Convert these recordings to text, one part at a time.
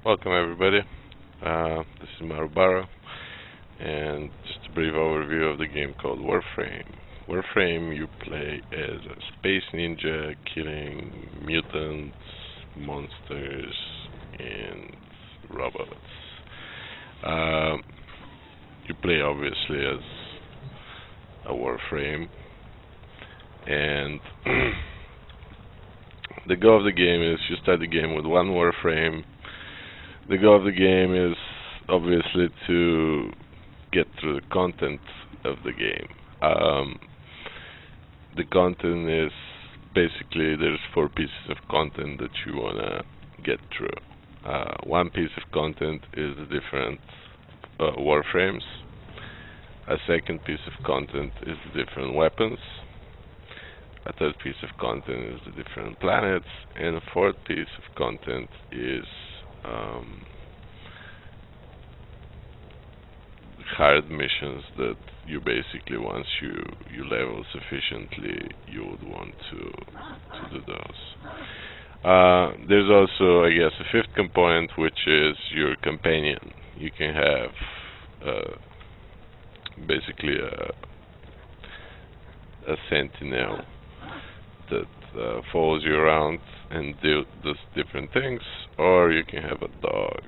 Welcome everybody. This is Marubaro, and just a brief overview of the game called Warframe. Warframe, you play as a space ninja killing mutants, monsters, and robots. Um, you play obviously as a Warframe, and the goal of the game is you start the game with one Warframe. The goal of the game is obviously to get through the content of the game. The content is basically there's four pieces of content that you wanna get through. One piece of content is the different warframes. A second piece of content is the different weapons. A third piece of content is the different planets, and a fourth piece of content is hard missions that you basically, once you level sufficiently, you would want to do those. There's also, I guess, a fifth component, which is your companion. You can have basically a sentinel that follows you around and does different things, or you can have a dog,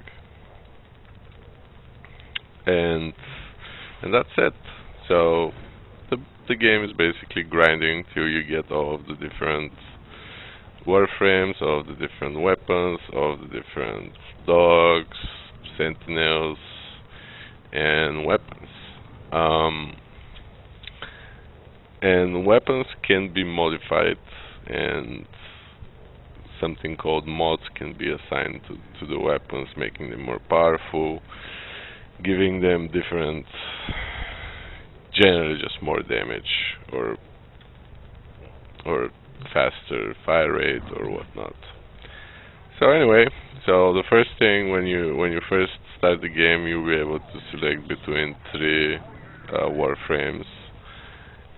and that's it. So the game is basically grinding till you get all of the different warframes, all of the different weapons, all of the different dogs, sentinels, and weapons. And weapons can be modified, and something called mods can be assigned to the weapons, making them more powerful, giving them different, generally just more damage or faster fire rate or whatnot. So anyway, so the first thing when you first start the game, you'll be able to select between three warframes,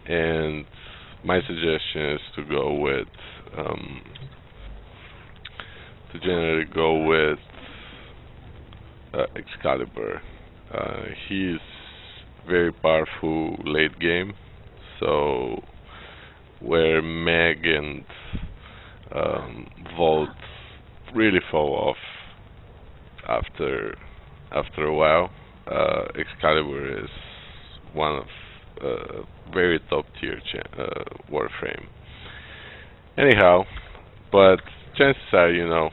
and my suggestion is to go with to generally go with Excalibur. He's very powerful late game, so where Meg and Volt really fall off after a while, Excalibur is one of very top tier Warframe. Anyhow, but chances are,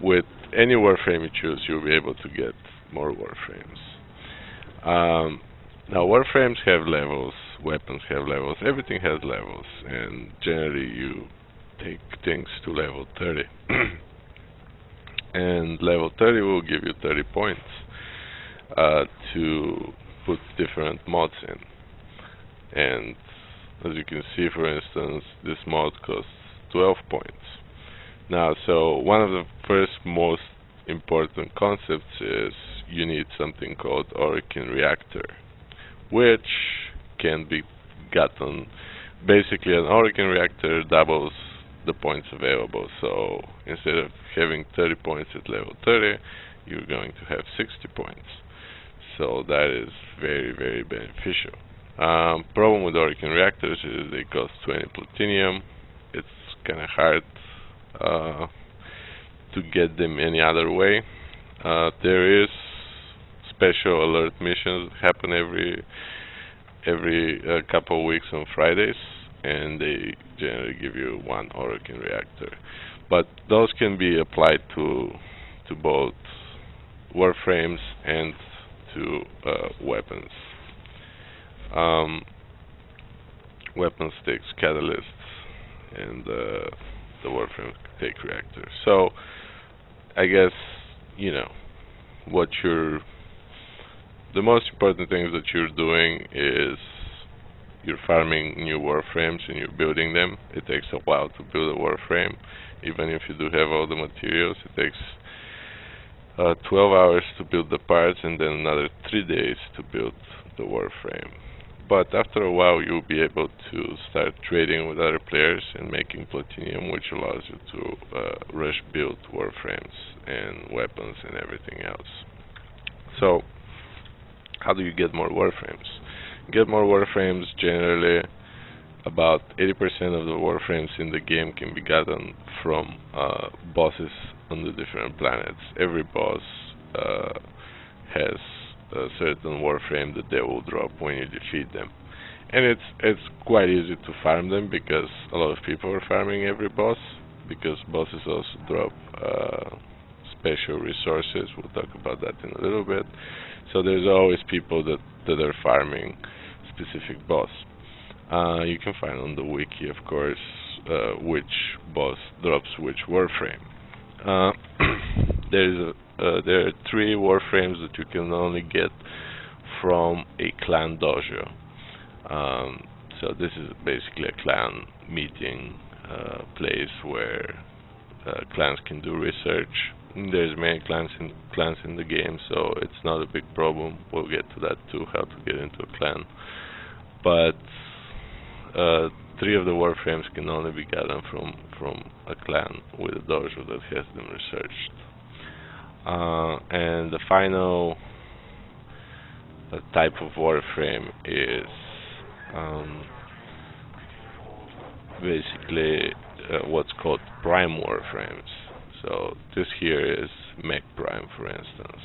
with any Warframe you choose, you'll be able to get more Warframes. Now, Warframes have levels, weapons have levels, everything has levels, and generally you take things to level 30. And level 30 will give you 30 points to put different mods in. And as you can see, for instance, this mod costs 12 points. Now, so one of the first most important concepts is you need something called Orokin Reactor, which can be gotten. Basically, an Orokin Reactor doubles the points available. So instead of having 30 points at level 30, you're going to have 60 points. So that is very, very beneficial. Problem with Orokin reactors is they cost 20 platinum. It's kind of hard to get them any other way. There is special alert missions that happen every couple of weeks on Fridays, and they generally give you one Orokin reactor. But those can be applied to both warframes and to weapons. Weapons takes catalysts, and the warframe take reactors. So I guess what the most important things that you're doing is you're farming new warframes and you're building them. It takes a while to build a warframe, even if you do have all the materials. It takes 12 hours to build the parts, and then another 3 days to build the warframe. but after a while you'll be able to start trading with other players and making platinum, which allows you to rush build warframes and weapons and everything else. So, how do you get more warframes? You get more warframes generally. About 80% of the warframes in the game can be gotten from bosses on the different planets. Every boss has a certain warframe that they will drop when you defeat them, and it's quite easy to farm them because a lot of people are farming every boss, because bosses also drop special resources. We'll talk about that in a little bit. So there's always people that are farming specific boss. You can find on the wiki, of course, which boss drops which warframe. There are 3 warframes that you can only get from a clan dojo. So this is basically a clan meeting place where clans can do research. There's many clans in the game, so it's not a big problem. We'll get to that too, how to get into a clan. But 3 of the warframes can only be gotten from a clan with a dojo that has them researched. And the final type of warframe is basically what's called prime warframes. So this here is Mech Prime, for instance,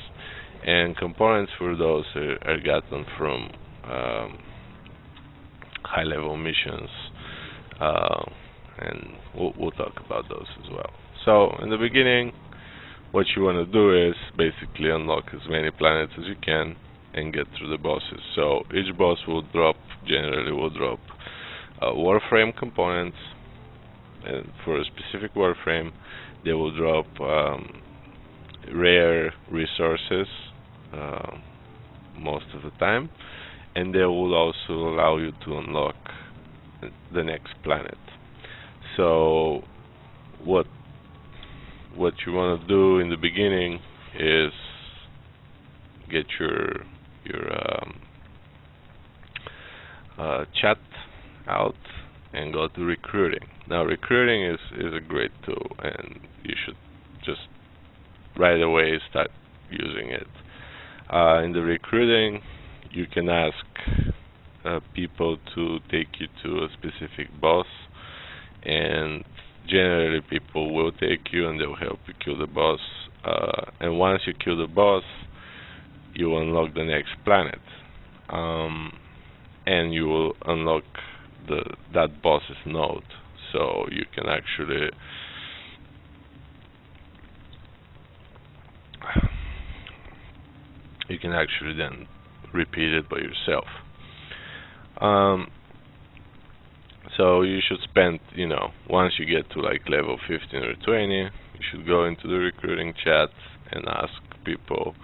and components for those are gotten from high-level missions, and we'll talk about those as well. So in the beginning, what you want to do is basically unlock as many planets as you can and get through the bosses. So each boss generally will drop warframe components, and for a specific warframe they will drop rare resources most of the time, and they will also allow you to unlock the next planet. So what you want to do in the beginning is get your chat out and go to recruiting. Now recruiting is a great tool, and you should just right away start using it. In the recruiting, you can ask people to take you to a specific boss, and generally people will take you and they'll help you kill the boss. And once you kill the boss, you unlock the next planet, and you will unlock that boss's node. So you can actually then repeat it by yourself. So you should spend, once you get to like level 15 or 20, you should go into the recruiting chat and ask people,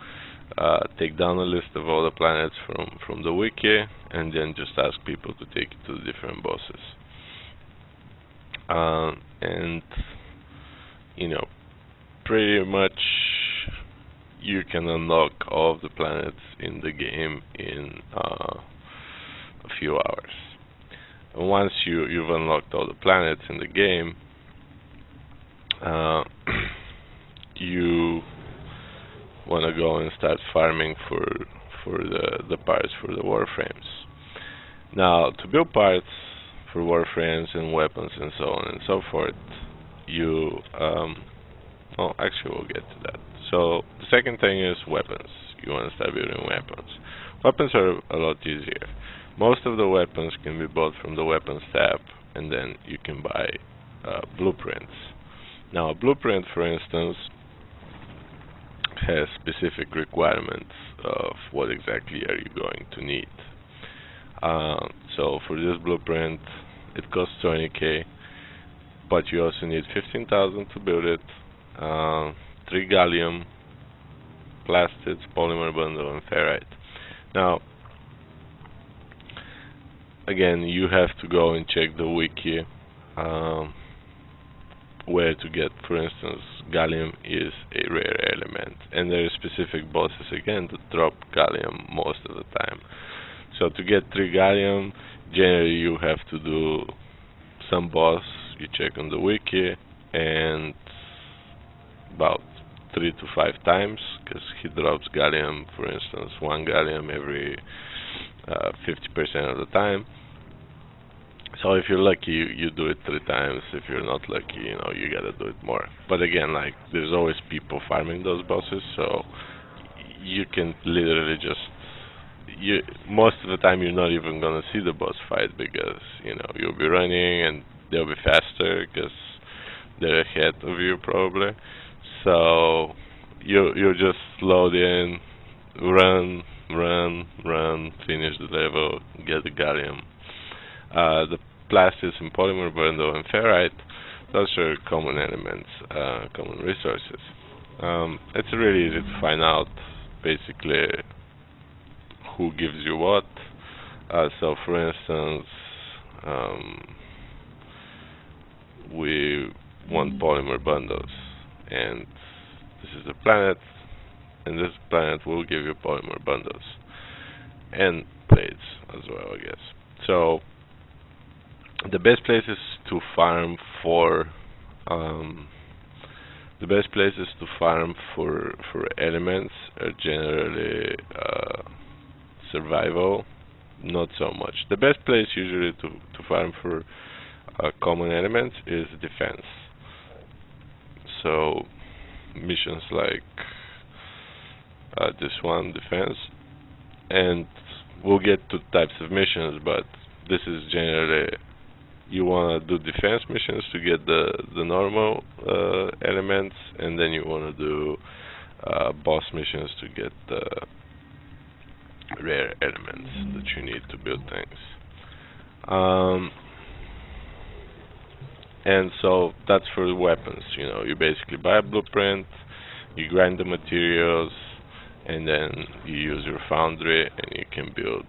take down a list of all the planets from the wiki, and then just ask people to take you to the different bosses. And pretty much you can unlock all of the planets in the game in a few hours. And once you've unlocked all the planets in the game, you want to go and start farming for the parts for the warframes. Now, to build parts for warframes and weapons and so on and so forth, actually we'll get to that. So the second thing is weapons. You want to start building weapons. Weapons are a lot easier. Most of the weapons can be bought from the weapons tab, and then you can buy blueprints. Now a blueprint, for instance, has specific requirements of what exactly are you going to need. So for this blueprint, it costs 20k, but you also need 15,000 to build it, 3 gallium, plastids, polymer bundle, and ferrite. Now, again, you have to go and check the wiki where to get, for instance, gallium is a rare element, and there are specific bosses again that drop gallium most of the time. So to get 3 gallium, generally you have to do some boss. You check on the wiki, and about 3 to 5 times, because he drops gallium, for instance, 1 gallium every 50% of the time. So if you're lucky, you do it 3 times. If you're not lucky, you gotta do it more. But again, like, there's always people farming those bosses, so you can literally just most of the time you're not even gonna see the boss fight, because you'll be running and they'll be faster because they're ahead of you probably. So you just load in, run, finish the level, get the gallium. The plastics and polymer bundle and ferrite, those are common elements, common resources. It's really easy to find out basically who gives you what. So for instance, we want polymer bundles, and this is a planet, and this planet will give you polymer bundles and plates as well, I guess. So the best places to farm for elements are generally survival, not so much. The best place usually to farm for common elements is defense. So missions like this one, defense, and we'll get to types of missions, but this is generally, you want to do defense missions to get the normal elements, and then you want to do boss missions to get the rare elements that you need to build things. And so that's for the weapons. You basically buy a blueprint, you grind the materials, and then you use your foundry, and you can build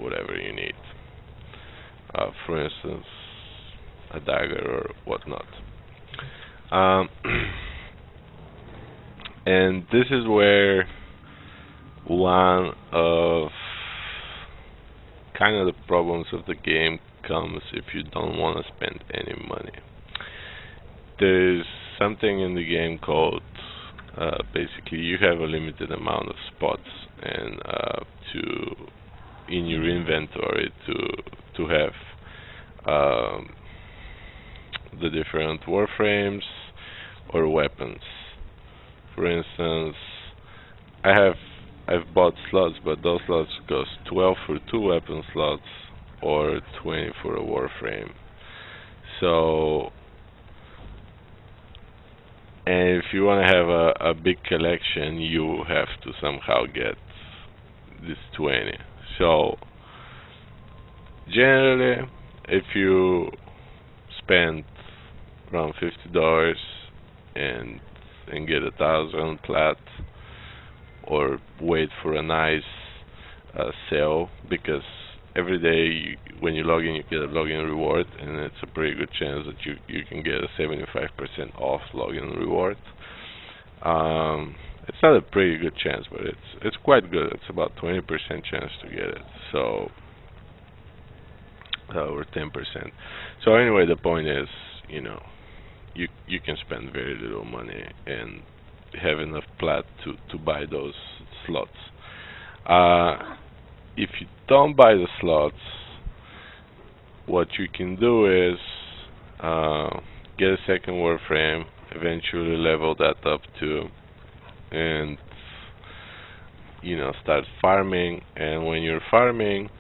whatever you need. For instance, a dagger or whatnot. And this is where one of kind of the problems of the game comes if you don't want to spend any money. There's something in the game called basically you have a limited amount of spots and in your inventory to have the different warframes or weapons. For instance, I've bought slots, but those slots cost 12 for 2 weapon slots or 20 for a warframe. So, and if you want to have a big collection, you have to somehow get this 20. So generally, if you spend around $50 and get 1,000 plat, or wait for a nice sale, because every day when you log in, you get a login reward, and it's a pretty good chance that you can get a 75% off login reward. It's not a pretty good chance, but it's quite good. It's about 20% chance to get it. So or 10%. So anyway, the point is, you can spend very little money and have enough plat to buy those slots. If you don't buy the slots, what you can do is get a second warframe, eventually level that up too, and start farming. And when you're farming,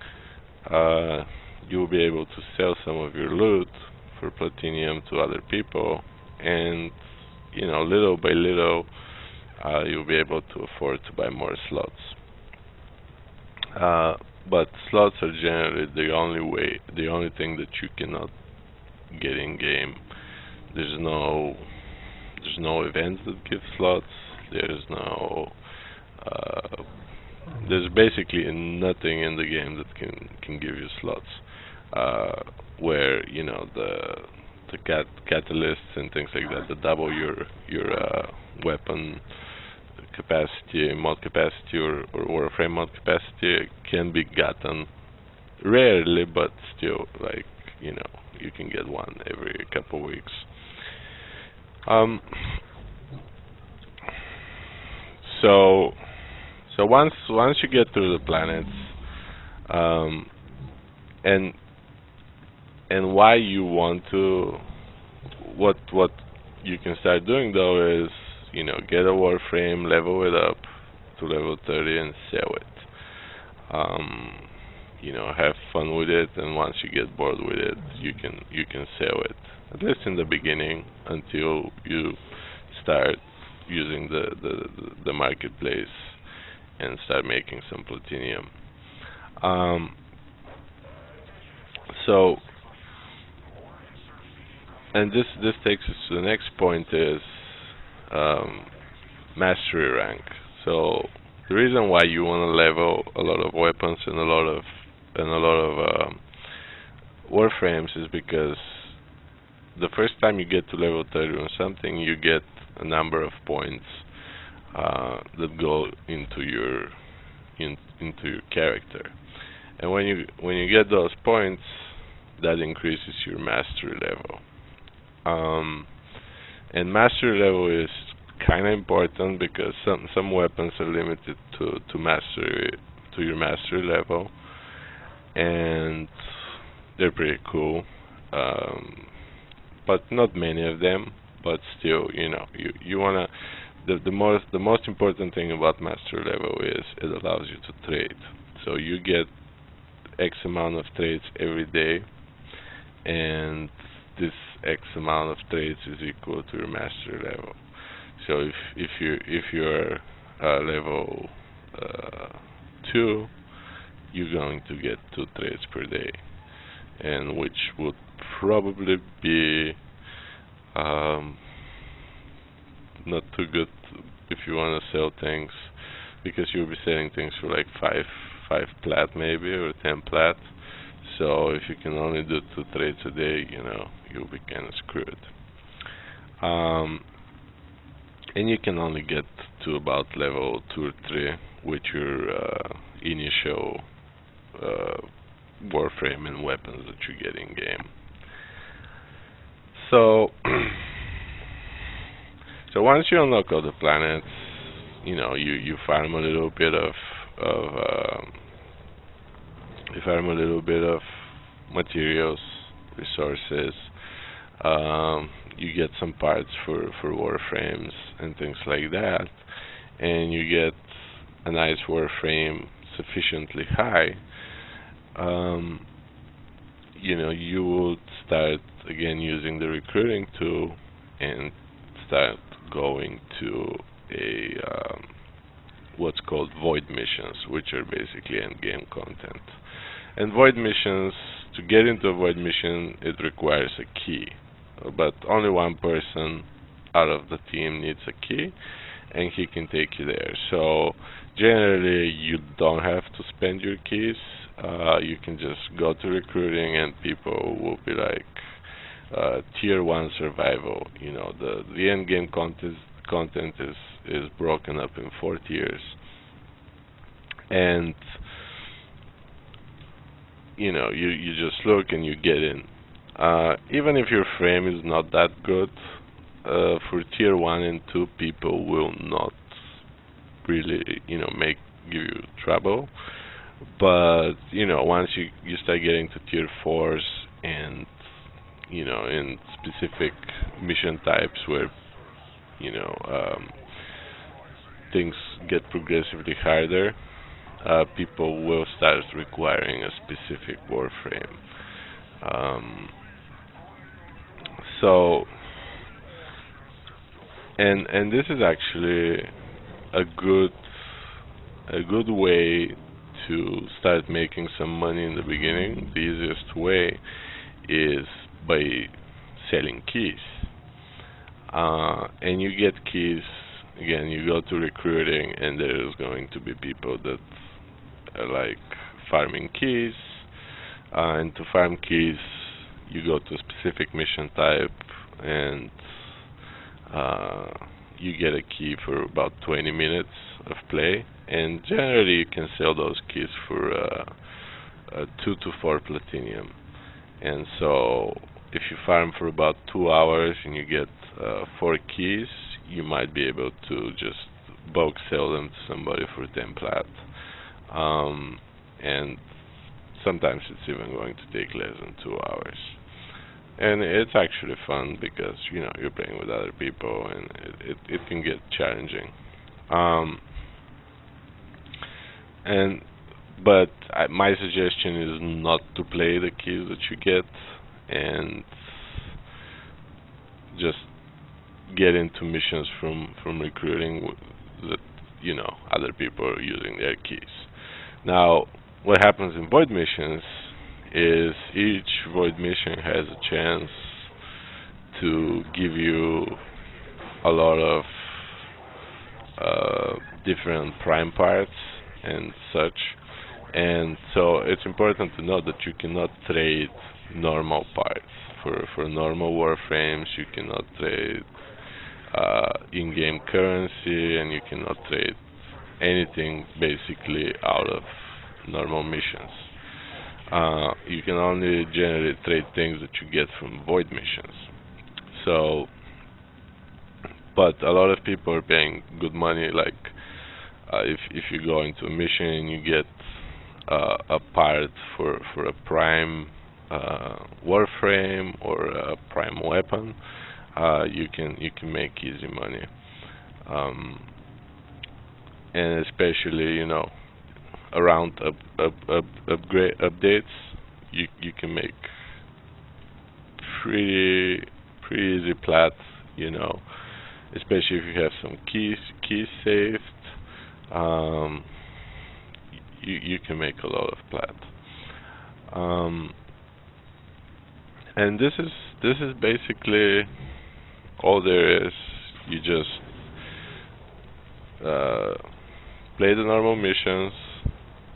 you'll be able to sell some of your loot for platinum to other people, and little by little you'll be able to afford to buy more slots. But slots are generally the only thing that you cannot get in game. There's no events that give slots. There's basically nothing in the game that can give you slots. Where the catalysts and things like that double your weapon mod capacity or Warframe mod capacity can be gotten rarely, but still, like, you know, you can get one every couple weeks. Um, so once you get through the planets, um, and why you want to, what you can start doing though is, you know, get a Warframe, level it up to level 30 and sell it. You know, have fun with it, and once you get bored with it, you can sell it, at least in the beginning, until you start using the marketplace and start making some platinum. Um, so, and this takes us to the next point is um, mastery rank. So the reason why you want to level a lot of weapons and a lot of warframes is because the first time you get to level 30 on something, you get a number of points that go into your character, and when you get those points, that increases your mastery level. And mastery level is kind of important because some weapons are limited to your mastery level, and they're pretty cool. But not many of them. But still, you know, you wanna, the most important thing about mastery level is it allows you to trade. So you get X amount of trades every day, and this X amount of trades is equal to your mastery level. So if you're level 2, you're going to get 2 trades per day, and which would probably be not too good if you want to sell things, because you'll be selling things for like 5 plat maybe, or 10 plat. So if you can only do 2 trades a day, you know, you'll be kind of screwed. And you can only get to about level 2 or 3 with your initial Warframe and weapons that you get in game. So, so once you unlock all the planets, you know, you farm a little bit of materials, resources. You get some parts for Warframes and things like that, and you get a nice Warframe sufficiently high. You know, you would start again using the recruiting tool and start going to a what's called void missions, which are basically end game content. And void missions, to get into a void mission, it requires a key, but only one person out of the team needs a key, and he can take you there. So generally, you don't have to spend your keys. You can just go to recruiting, and people will be like tier 1 survival. You know, the end game content is broken up in 4 tiers, and you know, you just look and you get in. Even if your frame is not that good, for tier 1 and 2, people will not really, you know, give you trouble. But you know, once you start getting to tier 4s, and you know, in specific mission types where, you know, things get progressively harder, people will start requiring a specific Warframe. So, and this is actually a good way to start making some money in the beginning. The easiest way is by selling keys. And you get keys, again, you go to recruiting, and there's going to be people that are like farming keys. And to farm keys, you go to a specific mission type, and you get a key for about 20 minutes of play, and generally you can sell those keys for 2 to 4 platinum. And so if you farm for about 2 hours and you get 4 keys, you might be able to just bulk sell them to somebody for 10 plat. And sometimes it's even going to take less than 2 hours. And it's actually fun because you're playing with other people, and it can get challenging. Um, and but my suggestion is not to play the keys that you get, and just get into missions from recruiting that other people are using their keys. Now, what happens in void missions is each void mission has a chance to give you a lot of different prime parts and such. And so it's important to know that you cannot trade normal parts. For normal Warframes, you cannot trade in-game currency, and you cannot trade anything basically out of normal missions. You can only generally trade things that you get from void missions. So, but a lot of people are paying good money. Like if you go into a mission and you get a part for a prime Warframe or a prime weapon, you can make easy money. And especially around upgrade updates, you can make pretty easy plat, especially if you have some keys saved. You can make a lot of plat. And this is basically all there is. You just play the normal missions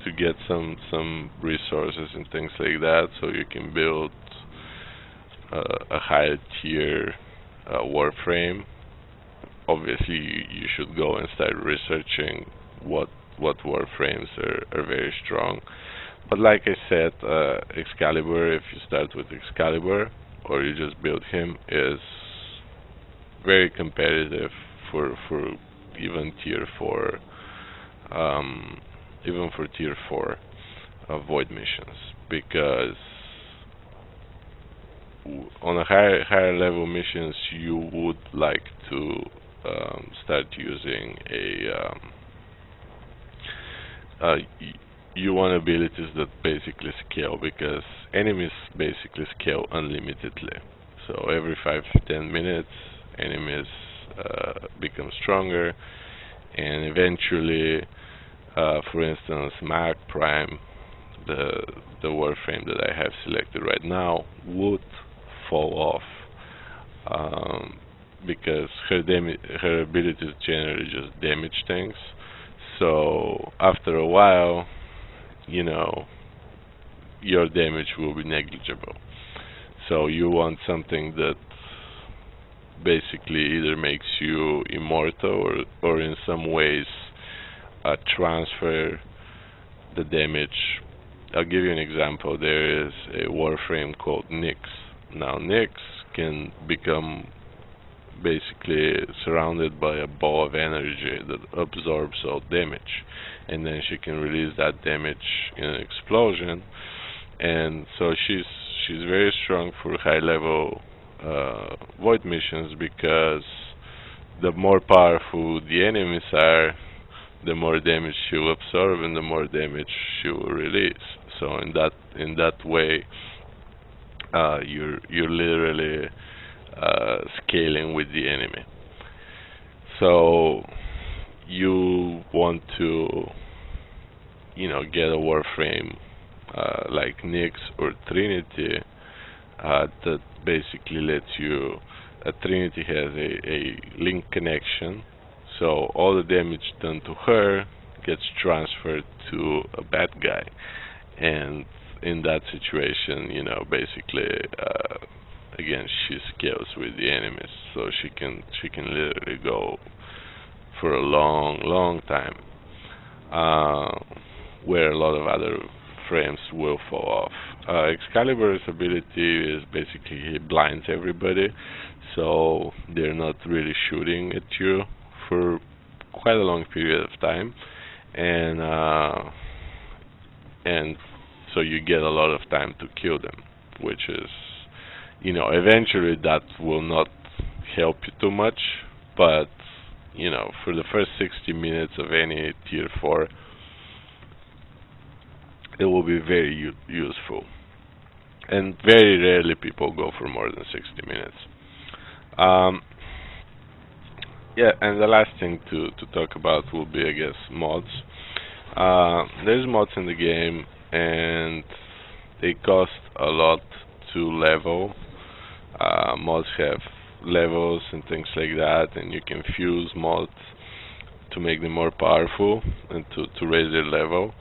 to get some resources and things like that, so you can build a higher tier Warframe. Obviously, you should go and start researching what Warframes are very strong. But like I said, Excalibur, if you start with Excalibur or you just build him, is very competitive for even tier 4, even for tier 4 void missions, because on a higher level missions you would like to start using you want abilities that basically scale, because enemies basically scale unlimitedly. So every 5 to 10 minutes enemies become stronger, and eventually for instance Mag Prime, the Warframe that I have selected right now, would fall off, because her abilities generally just damage things. So after a while, your damage will be negligible. So you want something that basically either makes you immortal or in some ways transfer the damage. I'll give you an example. There is a Warframe called Nyx. Now Nyx can become basically surrounded by a ball of energy that absorbs all damage, and then she can release that damage in an explosion. And so she's very strong for high level void missions, because the more powerful the enemies are, the more damage she will absorb and the more damage she will release. So in that way, you're literally scaling with the enemy. So you want to get a Warframe like Nyx or Trinity that basically lets you. Trinity has a link connection, so all the damage done to her gets transferred to a bad guy, and in that situation, basically again, she scales with the enemies, so she can literally go for a long time, uh, where a lot of other frames will fall off. Excalibur's ability is basically he blinds everybody, so they're not really shooting at you for quite a long period of time, and and so you get a lot of time to kill them, which is, eventually that will not help you too much, but for the first 60 minutes of any tier 4, it will be very useful. And very rarely people go for more than 60 minutes. Um, yeah, and the last thing to talk about will be, I guess, mods. There's mods in the game, and they cost a lot to level. Mods have levels and things like that, and you can fuse mods to make them more powerful and to raise their level.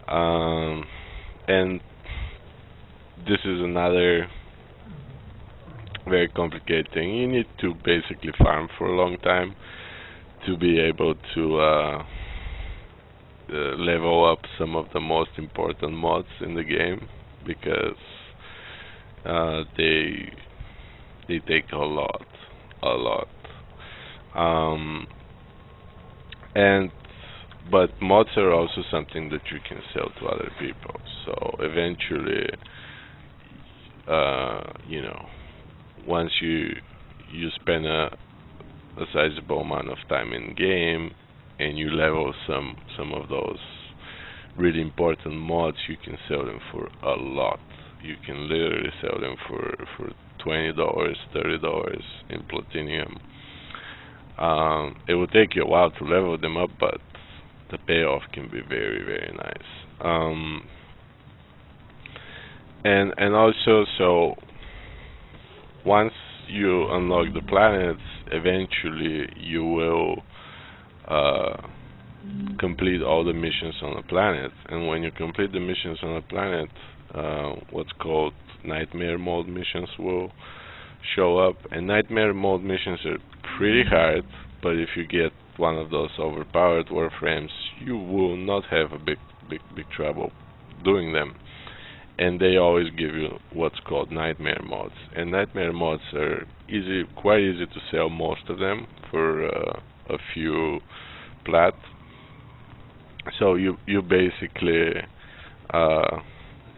And this is another very complicated thing. You need to basically farm for a long time to be able to level up some of the most important mods in the game, because they take a lot, a lot. Um, and but mods are also something that you can sell to other people. So eventually, you know, once you spend a sizable amount of time in game and you level some of those really important mods, you can sell them for a lot. You can literally sell them for $20, $30 in platinum. It will take you a while to level them up, but the payoff can be very, very nice. And also, so once you unlock the planets, eventually you will complete all the missions on the planet. And when you complete the missions on the planet, what's called nightmare mode missions will show up. And nightmare mode missions are pretty hard, but if you get one of those overpowered warframes, you will not have a big trouble doing them. And they always give you what's called nightmare mods. And nightmare mods are quite easy to sell, most of them, for a few plat. So you basically,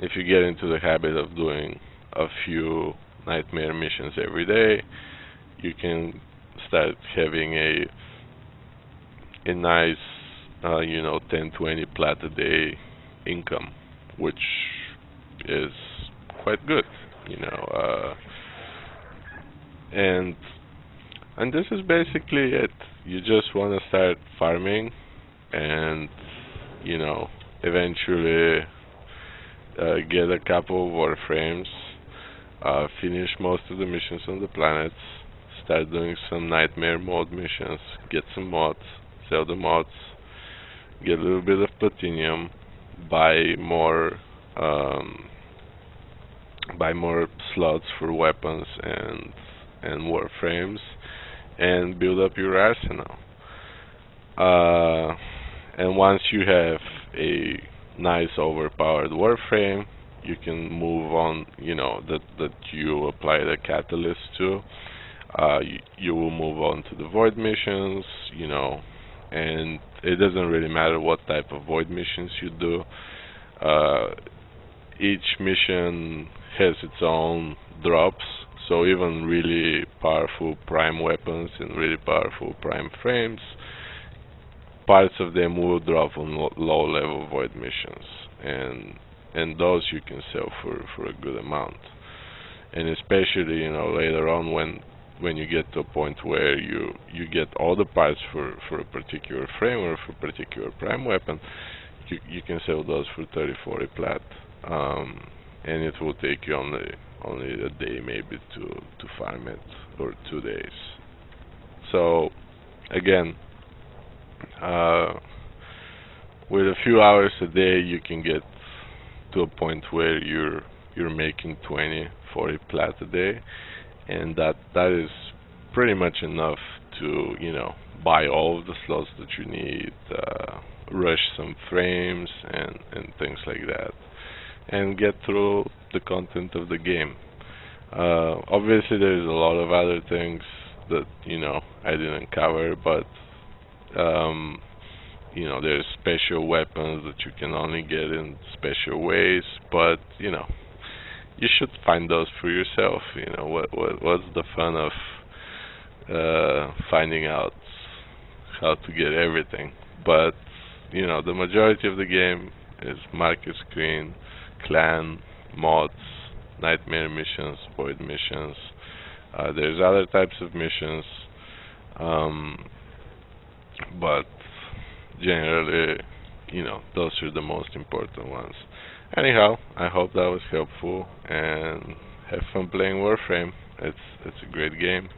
if you get into the habit of doing a few nightmare missions every day, you can start having a nice 10-20 plat a day income, which is quite good, and this is basically it. You just want to start farming, and eventually get a couple of warframes, finish most of the missions on the planets, start doing some nightmare mode missions, get some mods, sell the mods, get a little bit of platinum, buy more slots for weapons and warframes, and build up your arsenal. And once you have a nice overpowered warframe, you can move on. That you apply the catalyst to. You will move on to the void missions. And it doesn't really matter what type of void missions you do. Each mission has its own drops, so even really powerful prime weapons and really powerful prime frames, parts of them will drop on low level void missions, and those you can sell for a good amount. And especially later on, when you get to a point where you get all the parts for a particular frame or for a particular prime weapon, you can sell those for 30-40 plat, and it will take you only a day maybe to farm it, or 2 days. So again, with a few hours a day, you can get to a point where you're making 20, 40 plat a day, and that is pretty much enough to, buy all of the slots that you need, rush some frames and things like that, and get through the content of the game. Obviously, there's a lot of other things that I didn't cover, but um, there's special weapons that you can only get in special ways, but you should find those for yourself. What's the fun of finding out how to get everything? But the majority of the game is market screen, clan, mods, nightmare missions, void missions. There's other types of missions, um, but generally, those are the most important ones. Anyhow, I hope that was helpful, and have fun playing Warframe. It's a great game.